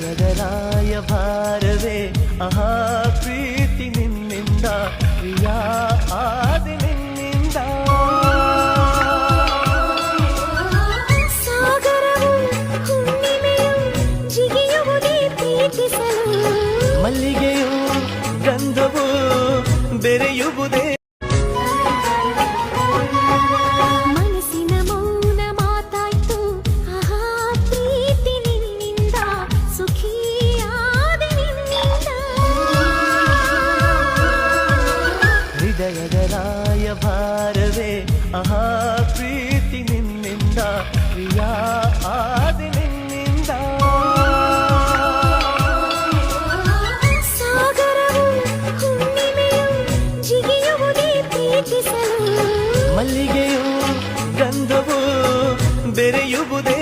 ಹೃದಯದ ರಾಯಭಾರವೇ ಆಹಾ ಪ್ರೀತಿ ನಿನ್ನಿಂದ ಪ್ರಿಯ ಆದಿ ನಿನ್ನಿಂದ ಸಾಗರವು ಹುಣ್ಣಿಮೆಯು ಜಿಗಿಯುವುದೇ ಪ್ರೀತಿಸಲು ಮಲ್ಲಿಗೆಯು ಗಂಧವು ಬೆರೆಯುವುದೇ ಮನಸ್ಸಿನ ಮೌನ ಮಾತಾಯ್ತು ಆಹಾ ಪ್ರೀತಿ ನಿನ್ನಿಂದ ಸುಖಿಯಾದ ನಿನ್ನಿಂದ ಹೃದಯದ ರಾಯಭಾರವೇ ಆಹಾ ಪ್ರೀತಿ ನಿನ್ನಿಂದ ಪ್ರಿಯ ಆದಿ ನಿನ್ನಿಂದ ಸಾಗರವು ಹುಣ್ಣಿಮೆಯು ಜಿಗಿಯುವುದೇ ಪ್ರೀತಿಸಲು ಮಲ್ಲಿಗೆಯು ಗಂಧವು ಬೆರೆಯುವುದೇ